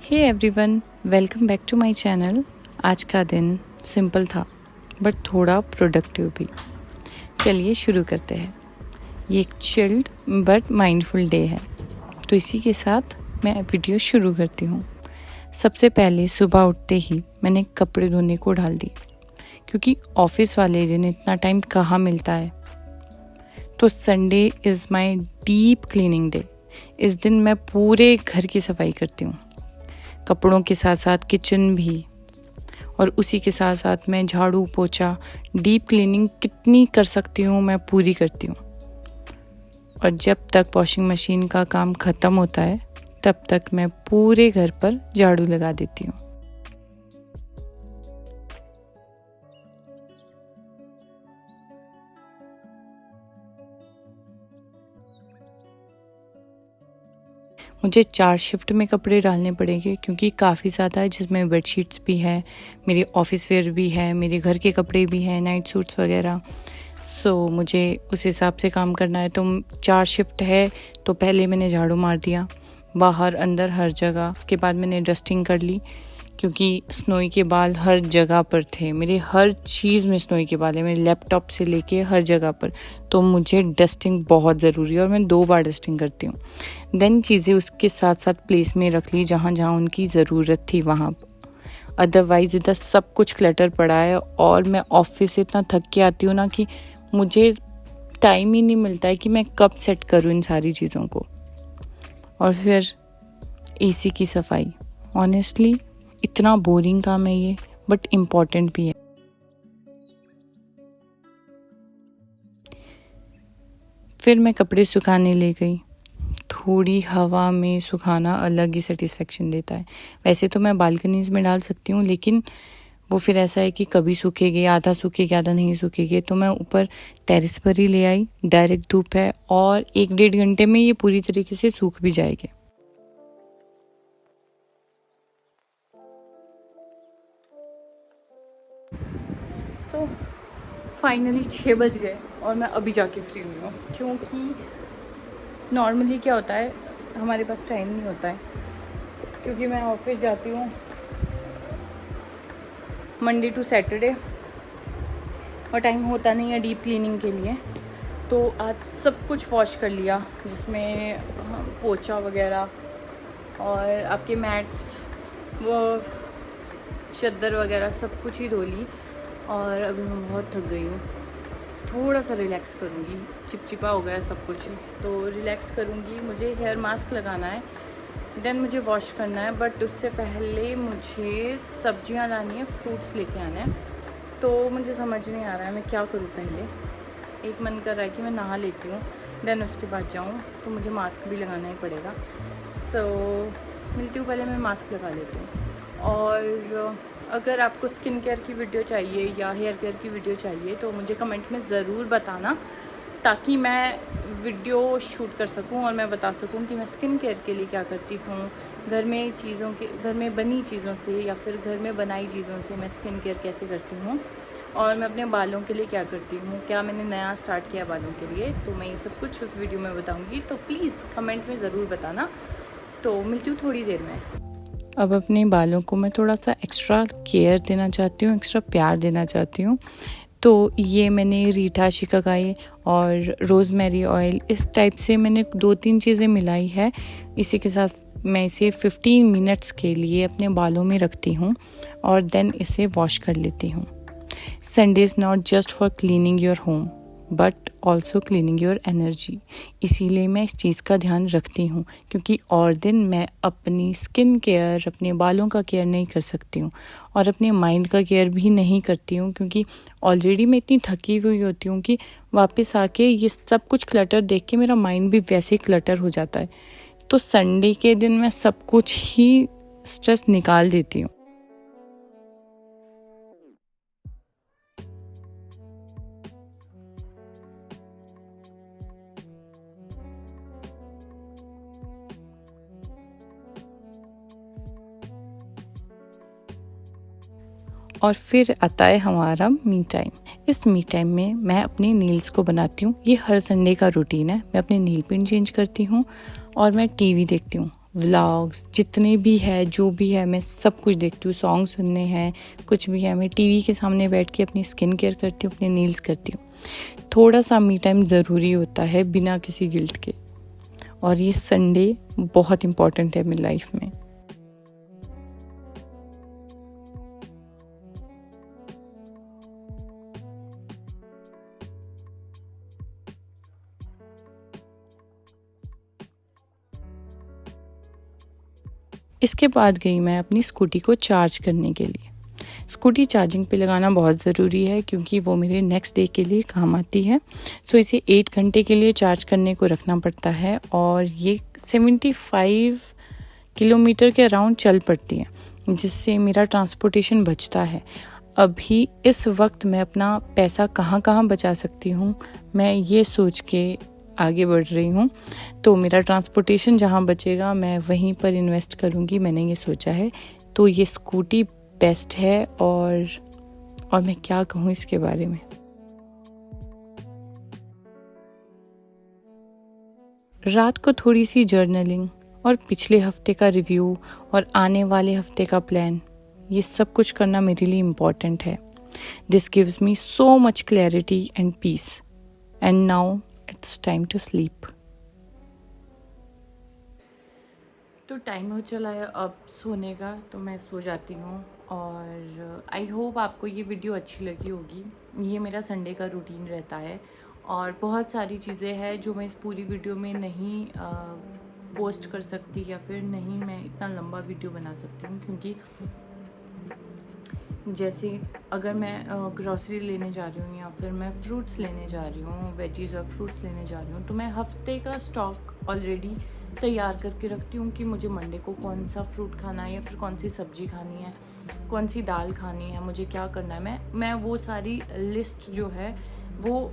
Hey everyone, welcome back to my channel. आज का दिन सिंपल था बट थोड़ा प्रोडक्टिव भी। चलिए शुरू करते हैं। ये एक चिल्ड बट माइंडफुल डे है, तो इसी के साथ मैं वीडियो शुरू करती हूँ। सबसे पहले सुबह उठते ही मैंने कपड़े धोने को डाल दी, क्योंकि ऑफिस वाले दिन इतना टाइम कहाँ मिलता है। तो Sunday is my deep cleaning day. इस दिन मैं पूरे घर की सफाई करती हूँ, कपड़ों के साथ साथ किचन भी, और उसी के साथ साथ मैं झाड़ू पोछा डीप क्लीनिंग कितनी कर सकती हूँ मैं पूरी करती हूँ। और जब तक वॉशिंग मशीन का काम ख़त्म होता है तब तक मैं पूरे घर पर झाड़ू लगा देती हूँ। मुझे 4 शिफ्ट में कपड़े डालने पड़ेंगे, क्योंकि काफ़ी ज़्यादा है, जिसमें बेडशीट्स भी है, मेरे ऑफिस वेयर भी है, मेरे घर के कपड़े भी हैं, नाइट सूट्स वगैरह। सो मुझे उस हिसाब से काम करना है। तो 4 शिफ्ट है, तो पहले मैंने झाड़ू मार दिया बाहर अंदर हर जगह। उसके बाद मैंने डस्टिंग कर ली, क्योंकि स्नोई के बाल हर जगह पर थे। मेरे हर चीज़ में स्नोई के बाल है, मेरे लैपटॉप से लेके हर जगह पर। तो मुझे डस्टिंग बहुत ज़रूरी है और मैं 2 बार डस्टिंग करती हूँ। देन चीज़ें उसके साथ साथ प्लेस में रख ली जहाँ जहाँ उनकी ज़रूरत थी वहाँ। अदरवाइज़ इधर सब कुछ क्लटर पड़ा है, और मैं ऑफिस से इतना थक के आती हूँ ना कि मुझे टाइम ही नहीं मिलता है कि मैं कब सेट करूँ इन सारी चीज़ों को। और फिर एसी की सफाई, ऑनेस्टली इतना बोरिंग काम है ये, बट इम्पॉर्टेंट भी है। फिर मैं कपड़े सुखाने ले गई। थोड़ी हवा में सुखाना अलग ही सेटिस्फेक्शन देता है। वैसे तो मैं बालकनीज में डाल सकती हूँ, लेकिन वो फिर ऐसा है कि कभी सूखेंगे, आधा सूखेंगे, आधा नहीं सूखेंगे। तो मैं ऊपर टेरेस पर ही ले आई। डायरेक्ट धूप है और 1-1.5 घंटे में ये पूरी तरीके से सूख भी जाएंगे। तो फाइनली 6 बज गए और मैं अभी जाके फ्री हुई हूँ, क्योंकि नॉर्मली क्या होता है, हमारे पास टाइम नहीं होता है, क्योंकि मैं ऑफिस जाती हूँ मंडे टू सैटरडे और टाइम होता नहीं है डीप क्लीनिंग के लिए। तो आज सब कुछ वॉश कर लिया, जिसमें पोछा वगैरह और आपके मैट्स, वो चद्दर वगैरह सब कुछ ही धो ली। और अभी मैं बहुत थक गई हूँ, थोड़ा सा रिलैक्स करूँगी। चिपचिपा हो गया सब कुछ, तो रिलैक्स करूँगी। मुझे हेयर मास्क लगाना है, देन मुझे वॉश करना है, बट उससे पहले मुझे सब्जियां लानी है, फ्रूट्स लेके आना है। तो मुझे समझ नहीं आ रहा है मैं क्या करूँ। पहले एक मन कर रहा है कि मैं नहा लेती हूँ, देन उसके बाद जाऊँ। तो मुझे मास्क भी लगाना ही पड़ेगा। तो मिलती हूँ, पहले मैं मास्क लगा लेती हूँ। और अगर आपको स्किन केयर की वीडियो चाहिए या हेयर केयर की वीडियो चाहिए तो मुझे कमेंट में ज़रूर बताना, ताकि मैं वीडियो शूट कर सकूं और मैं बता सकूं कि मैं स्किन केयर के लिए क्या करती हूँ। घर में बनी चीज़ों से या फिर घर में बनाई चीज़ों से मैं स्किन केयर कैसे करती हूँ, और मैं अपने बालों के लिए क्या करती हूँ, क्या मैंने नया स्टार्ट किया बालों के लिए। तो मैं ये सब कुछ उस वीडियो में बताऊँगी, तो प्लीज़ कमेंट में ज़रूर बताना। तो मिलती हूँ थोड़ी देर में। अब अपने बालों को मैं थोड़ा सा एक्स्ट्रा केयर देना चाहती हूँ, एक्स्ट्रा प्यार देना चाहती हूँ। तो ये मैंने रीठा शिकाकाई और रोज़मेरी ऑयल, इस टाइप से मैंने 2-3 चीज़ें मिलाई है। इसी के साथ मैं इसे 15 मिनट्स के लिए अपने बालों में रखती हूँ और देन इसे वॉश कर लेती हूँ। Sunday is not just for cleaning your home but also cleaning your energy. इसीलिए मैं इस चीज़ का ध्यान रखती हूँ, क्योंकि और दिन मैं अपनी स्किन केयर, अपने बालों का केयर नहीं कर सकती हूँ और अपने माइंड का केयर भी नहीं करती हूँ, क्योंकि ऑलरेडी मैं इतनी थकी हुई होती हूँ कि वापस आके ये सब कुछ क्लटर देख के मेरा माइंड भी वैसे ही क्लटर हो जाता है। तो संडे के दिन मैं सब कुछ ही स्ट्रेस निकाल देती हूँ। और फिर आता है हमारा मी टाइम। इस मी टाइम में मैं अपने नील्स को बनाती हूँ। ये हर संडे का रूटीन है। मैं अपने नील पेंट चेंज करती हूँ और मैं टीवी देखती हूँ। व्लॉग्स जितने भी है, जो भी है, मैं सब कुछ देखती हूँ। सॉन्ग सुनने हैं, कुछ भी है, मैं टीवी के सामने बैठ के अपनी स्किन केयर करती हूँ, अपने नील्स करती हूँ। थोड़ा सा मी टाइम ज़रूरी होता है बिना किसी गिल्ट के, और ये संडे बहुत इम्पॉर्टेंट है मेरी लाइफ में। इसके बाद गई मैं अपनी स्कूटी को चार्ज करने के लिए। स्कूटी चार्जिंग पे लगाना बहुत ज़रूरी है क्योंकि वो मेरे नेक्स्ट डे के लिए काम आती है। सो इसे 8 घंटे के लिए चार्ज करने को रखना पड़ता है और ये 75 किलोमीटर के अराउंड चल पड़ती है, जिससे मेरा ट्रांसपोर्टेशन बचता है। अभी इस वक्त मैं अपना पैसा कहाँ कहाँ बचा सकती हूँ, मैं ये सोच के आगे बढ़ रही हूँ। तो मेरा ट्रांसपोर्टेशन जहाँ बचेगा मैं वहीं पर इन्वेस्ट करूँगी, मैंने ये सोचा है। तो ये स्कूटी बेस्ट है और मैं क्या कहूँ इसके बारे में। रात को थोड़ी सी जर्नलिंग और पिछले हफ्ते का रिव्यू और आने वाले हफ्ते का प्लान, ये सब कुछ करना मेरे लिए इम्पॉर्टेंट है। This gives me so much clarity and peace. And now it's time to sleep. तो टाइम हो चला है अब सोने का, तो मैं सो जाती हूँ। और आई होप आपको ये वीडियो अच्छी लगी होगी। ये मेरा संडे का रूटीन रहता है और बहुत सारी चीज़ें हैं जो मैं इस पूरी वीडियो में नहीं पोस्ट कर सकती, या फिर नहीं मैं इतना लंबा वीडियो बना सकती हूँ, क्योंकि जैसे अगर मैं ग्रॉसरी लेने जा रही हूँ या फिर मैं फ्रूट्स लेने जा रही हूँ, वेजीज़ और फ्रूट्स लेने जा रही हूँ, तो मैं हफ्ते का स्टॉक ऑलरेडी तैयार करके रखती हूँ कि मुझे मंडे को कौन सा फ्रूट खाना है या फिर कौन सी सब्ज़ी खानी है, कौन सी दाल खानी है, मुझे क्या करना है। मैं वो सारी लिस्ट जो है वो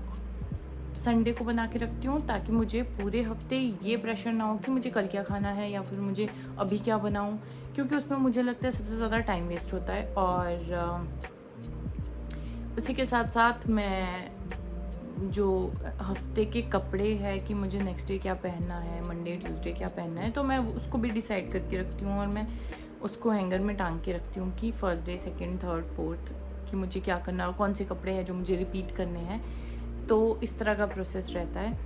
संडे को बना के रखती हूँ, ताकि मुझे पूरे हफ्ते ये प्रेशर ना हो कि मुझे कल क्या खाना है या फिर मुझे अभी क्या बनाऊँ, क्योंकि उसमें मुझे लगता है सबसे ज़्यादा टाइम वेस्ट होता है। और उसी के साथ साथ मैं जो हफ्ते के कपड़े हैं कि मुझे नेक्स्ट डे क्या पहनना है, मंडे ट्यूसडे क्या पहनना है, तो मैं उसको भी डिसाइड करके रखती हूँ और मैं उसको हैंगर में टांग के रखती हूँ कि first day, second, third, fourth कि मुझे क्या करना है और कौन से कपड़े हैं जो मुझे रिपीट करने हैं। तो इस तरह का प्रोसेस रहता है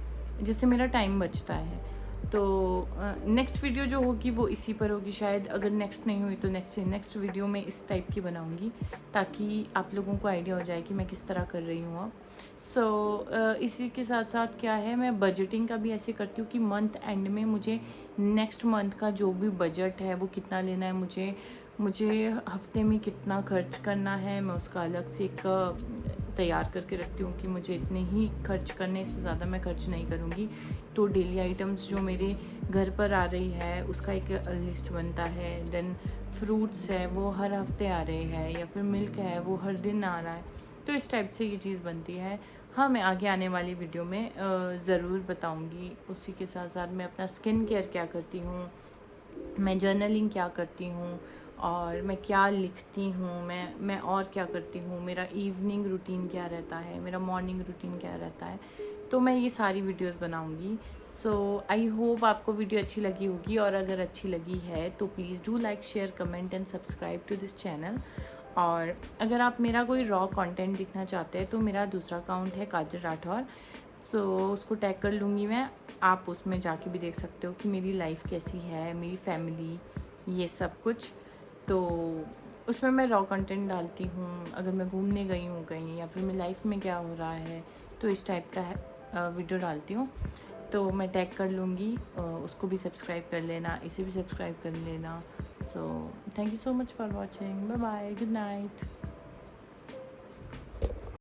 जिससे मेरा टाइम बचता है। तो नेक्स्ट वीडियो जो होगी वो इसी पर होगी शायद, अगर नेक्स्ट नहीं हुई तो नेक्स्ट वीडियो में इस टाइप की बनाऊंगी, ताकि आप लोगों को आइडिया हो जाए कि मैं किस तरह कर रही हूँ अब। सो इसी के साथ साथ क्या है, मैं बजटिंग का भी ऐसे करती हूँ कि मंथ एंड में मुझे नेक्स्ट मंथ का जो भी बजट है वो कितना लेना है, मुझे हफ्ते में कितना खर्च करना है, मैं उसका अलग से एक तैयार करके रखती हूँ कि मुझे इतने ही खर्च करने, इससे ज़्यादा मैं खर्च नहीं करूँगी। तो डेली आइटम्स जो मेरे घर पर आ रही है उसका एक लिस्ट बनता है। देन फ्रूट्स है वो हर हफ्ते आ रहे हैं, या फिर मिल्क है वो हर दिन आ रहा है। तो इस टाइप से ये चीज़ बनती है। हाँ, मैं आगे आने वाली वीडियो में ज़रूर बताऊँगी। उसी के साथ साथ मैं अपना स्किन केयर क्या करती हूँ, मैं जर्नलिंग क्या करती हूँ, और मैं क्या लिखती हूँ, मैं और क्या करती हूँ, मेरा इवनिंग रूटीन क्या रहता है, मेरा मॉर्निंग रूटीन क्या रहता है, तो मैं ये सारी वीडियोस बनाऊँगी। सो आई होप आपको वीडियो अच्छी लगी होगी, और अगर अच्छी लगी है तो please do like, share, comment and subscribe to this channel. और अगर आप मेरा कोई रॉ कंटेंट देखना चाहते हैं तो मेरा दूसरा अकाउंट है काजल राठौर, तो उसको टैग कर लूँगी मैं, आप उसमें जाके भी देख सकते हो कि मेरी लाइफ कैसी है, मेरी फैमिली, ये सब कुछ। तो उसमें मैं रॉ कंटेंट डालती हूँ, अगर मैं घूमने गई हूँ कहीं या फिर मेरी लाइफ में क्या हो रहा है, तो इस टाइप का है वीडियो डालती हूँ। तो मैं टैग कर लूँगी, उसको भी सब्सक्राइब कर लेना, इसे भी सब्सक्राइब कर लेना। So thank you so much for watching, bye bye, good night.